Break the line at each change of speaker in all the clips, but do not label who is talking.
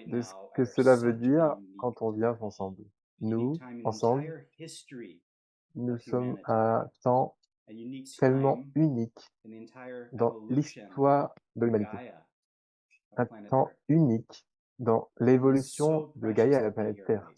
de ce que cela veut dire quand on vient ensemble. Nous, ensemble, nous sommes à un temps tellement unique dans l'histoire de l'humanité, un temps unique dans l'évolution de Gaïa, la planète Terre.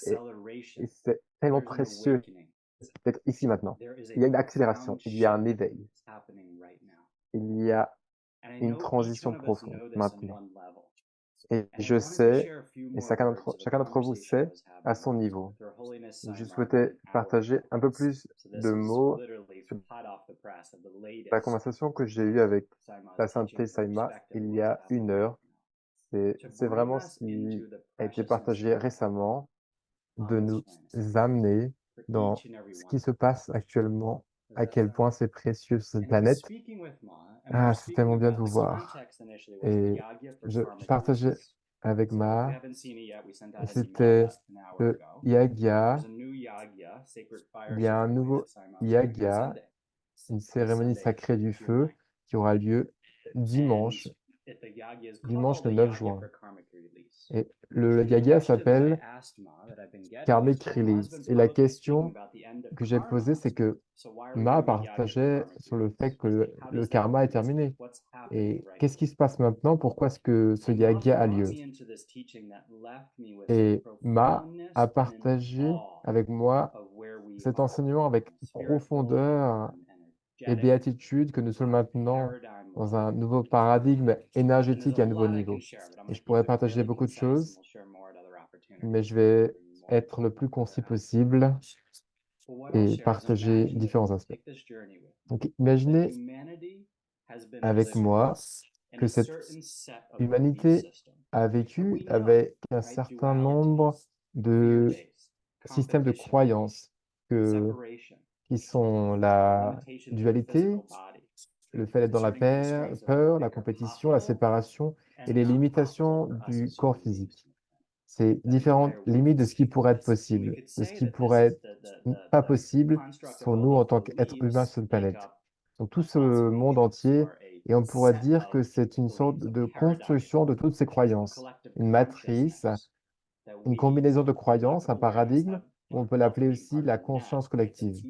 Et, et c'est tellement précieux d'être ici maintenant. Il y a une accélération, il y a un éveil, il y a une transition profonde maintenant. Et je sais, et chacun d'entre vous sait à son niveau. Je souhaitais partager un peu plus de mots sur la conversation que j'ai eue avec la Sainte Saïma il y a 1 heure. C'est vraiment ce qui a été partagé récemment, de nous amener dans ce qui se passe actuellement, à quel point c'est précieux cette planète. Ah, c'est tellement bien de vous voir. Et je partageais avec Ma, et c'était le Yagya. Il y a un nouveau Yagya, une cérémonie sacrée du feu qui aura lieu dimanche, dimanche le 9 juin. Et le Yagya s'appelle Karmic Release. Et la question que j'ai posée, c'est que Ma partageait sur le fait que le karma est terminé. Et qu'est-ce qui se passe maintenant? Pourquoi est-ce que ce Yagya a lieu? Et Ma a partagé avec moi cet enseignement avec profondeur et béatitude que nous sommes maintenant dans un nouveau paradigme énergétique à un nouveau niveau. Et je pourrais partager beaucoup de choses, mais je vais être le plus concis possible et partager différents aspects. Donc, imaginez avec moi que cette humanité a vécu avec un certain nombre de systèmes de croyances que, qui sont la dualité, le fait d'être dans la peur, la compétition, la séparation et les limitations du corps physique. C'est différentes limites de ce qui pourrait être possible, de ce qui pourrait être pas possible pour nous en tant qu'êtres humains sur cette planète. Donc tout ce monde entier, et on pourrait dire que c'est une sorte de construction de toutes ces croyances, une matrice, une combinaison de croyances, un paradigme, ou on peut l'appeler aussi la conscience collective.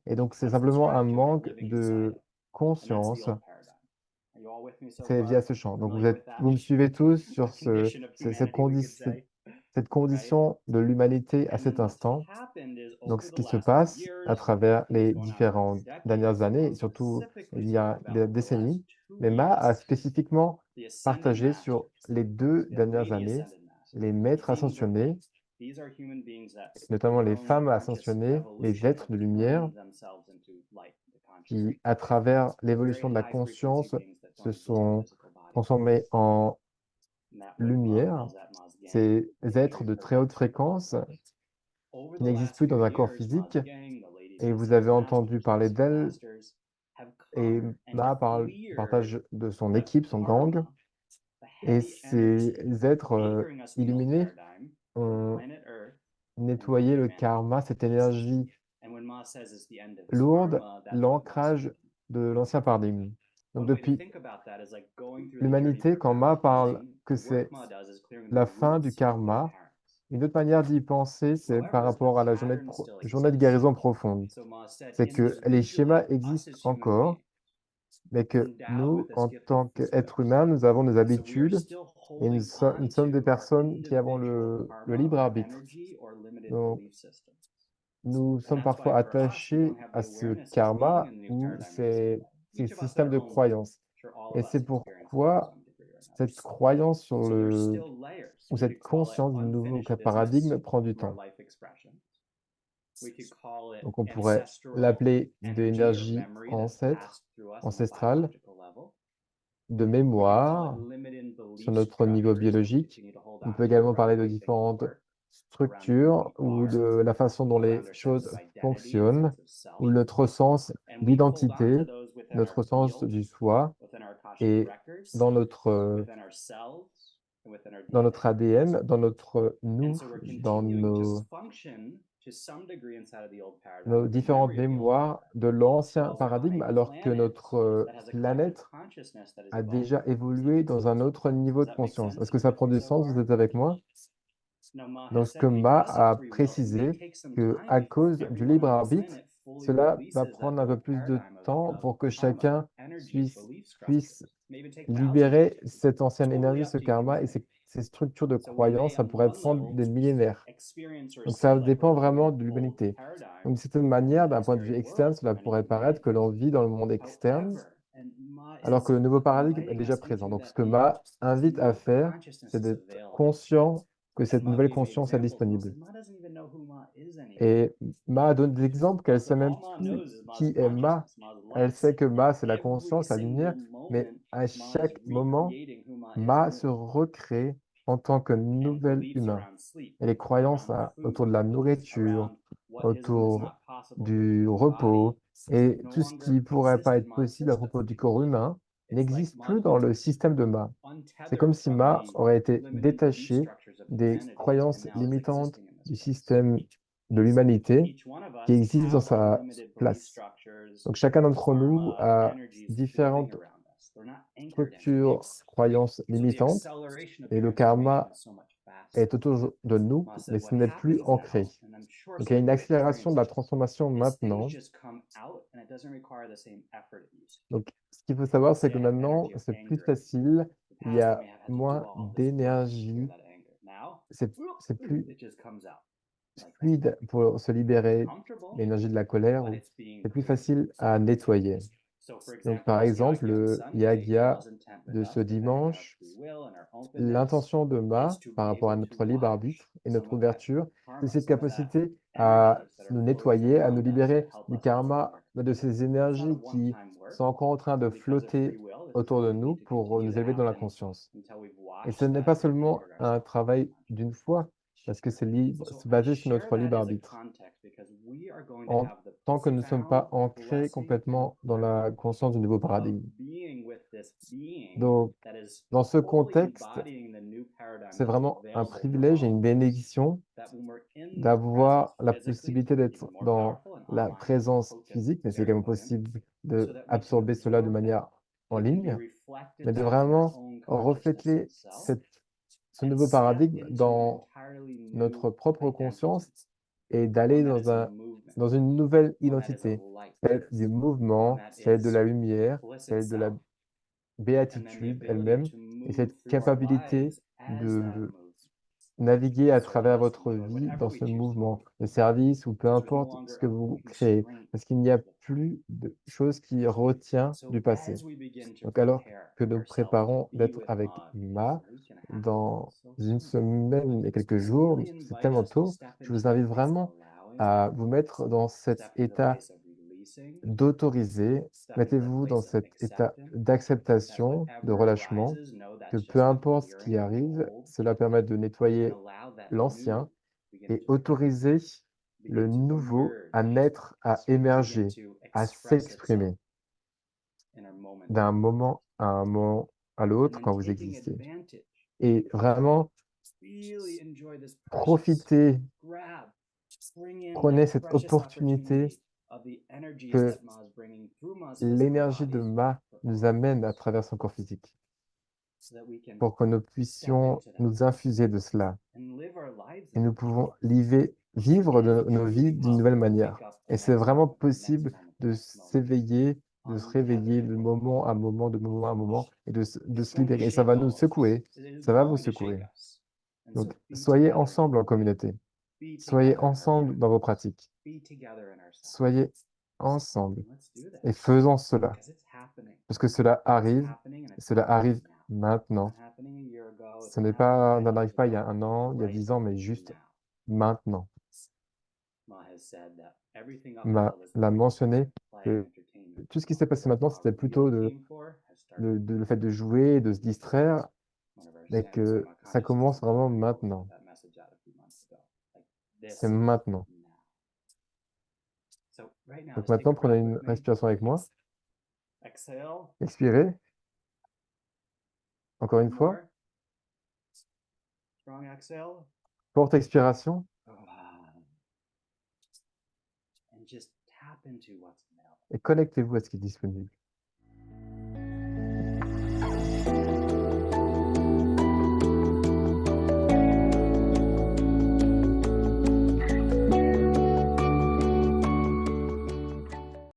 Et donc c'est simplement un manque de conscience. C'est via ce champ. Donc vous me suivez tous sur cette condition de l'humanité à cet instant. Donc ce qui se passe à travers les différentes dernières années, et surtout il y a des décennies, mais Ma a spécifiquement partagé sur les 2 dernières années les maîtres ascensionnés, notamment les femmes ascensionnées, les êtres de lumière, qui, à travers l'évolution de la conscience, se sont transformés en lumière, ces êtres de très haute fréquence qui n'existent plus dans un corps physique. Et vous avez entendu parler d'elles, et Ma partage de son équipe, son gang. Et ces êtres illuminés ont nettoyé le karma, cette énergie lourde, l'ancrage de l'ancien paradigme. Donc depuis l'humanité, quand Ma parle que c'est la fin du karma, une autre manière d'y penser, c'est par rapport à la journée de guérison profonde. C'est que les schémas existent encore, mais que nous, en tant qu'êtres humains, nous avons nos habitudes et nous sommes des personnes qui avons le libre arbitre. Donc, nous sommes parfois attachés à ce karma ou ces systèmes de croyances. Et c'est pourquoi cette croyance sur ou cette conscience du nouveau paradigme prend du temps. Donc on pourrait l'appeler d'énergie ancestrale, de mémoire sur notre niveau biologique. On peut également parler de différentes structures ou de la façon dont les choses fonctionnent, ou notre sens d'identité, notre sens du soi, et dans notre ADN, dans notre nous, dans nos nos différentes mémoires de l'ancien paradigme, alors que notre planète a déjà évolué dans un autre niveau de conscience. Est-ce que ça prend du sens? Vous êtes avec moi? Donc, ce que Ma a précisé, que à cause du libre arbitre, cela va prendre un peu plus de temps pour que chacun puisse libérer cette ancienne énergie, ce karma et ces structures de croyance. Ça pourrait prendre des millénaires. Donc, ça dépend vraiment de l'humanité. Donc, d'une certaine manière, d'un point de vue externe, cela pourrait paraître que l'on vit dans le monde externe, alors que le nouveau paradigme est déjà présent. Donc, ce que Ma invite à faire, c'est d'être conscient que cette nouvelle conscience est disponible. Et Ma donne des exemples qu'elle ne sait même plus qui est Ma. Elle sait que Ma, c'est la conscience, la lumière, mais à chaque moment, Ma se recrée en tant que nouvel humain. Et les croyances autour de la nourriture, autour du repos et tout ce qui pourrait pas être possible à propos du corps humain n'existe plus dans le système de Ma. C'est comme si Ma aurait été détaché des croyances limitantes du système de l'humanité qui existe dans sa place. Donc chacun d'entre nous a différentes structures, croyances limitantes et le karma est autour de nous, mais ce n'est plus ancré. Donc il y a une accélération de la transformation maintenant. Donc ce qu'il faut savoir, c'est que maintenant, c'est plus facile, il y a moins d'énergie, c'est plus fluide pour se libérer l'énergie de la colère, ou c'est plus facile à nettoyer. Donc, par exemple, le Yagya de ce dimanche, l'intention de Ma par rapport à notre libre arbitre et notre ouverture, c'est cette capacité à nous nettoyer, à nous libérer du karma, de ces énergies qui sont encore en train de flotter autour de nous pour nous élever dans la conscience. Et ce n'est pas seulement un travail d'une fois, parce que c'est basé sur notre libre arbitre. En tant que nous ne sommes pas ancrés complètement dans la conscience du nouveau paradigme. Donc, dans ce contexte, c'est vraiment un privilège et une bénédiction d'avoir la possibilité d'être dans la présence physique, mais c'est quand même possible d'absorber cela de manière en ligne, mais de vraiment refléter ce nouveau paradigme dans notre propre conscience et d'aller dans une nouvelle identité, celle du mouvement, celle de la lumière, celle de la béatitude elle-même, et cette capacité de naviguer à travers votre vie dans ce mouvement, le service ou peu importe ce que vous créez, parce qu'il n'y a plus de choses qui retient du passé. Donc, alors que nous préparons d'être avec Ma dans une semaine et quelques jours, c'est tellement tôt, je vous invite vraiment à vous mettre dans cet état d'autoriser, mettez-vous dans cet état d'acceptation, de relâchement, que peu importe ce qui arrive, cela permet de nettoyer l'ancien et autoriser le nouveau à naître, à émerger, à s'exprimer d'un moment à un moment à l'autre quand vous existez. Et vraiment, profitez, prenez cette opportunité que l'énergie de Ma nous amène à travers son corps physique pour que nous puissions nous infuser de cela. Et nous pouvons vivre nos vies d'une nouvelle manière. Et c'est vraiment possible de s'éveiller, de se réveiller de moment à moment, de moment à moment, et de se libérer. Et ça va nous secouer, ça va vous secouer. Donc, soyez ensemble en communauté. Soyez ensemble dans vos pratiques. Soyez ensemble et faisons cela. Parce que cela arrive maintenant. Ça n'arrive pas il y a un an, il y a 10 ans, mais juste maintenant. L'a mentionné que tout ce qui s'est passé maintenant, c'était plutôt le fait de jouer, de se distraire, mais que ça commence vraiment maintenant. C'est maintenant. Donc maintenant, prenez une respiration avec moi. Expirez. Encore une fois. Forte expiration. et connectez-vous à ce qui est disponible.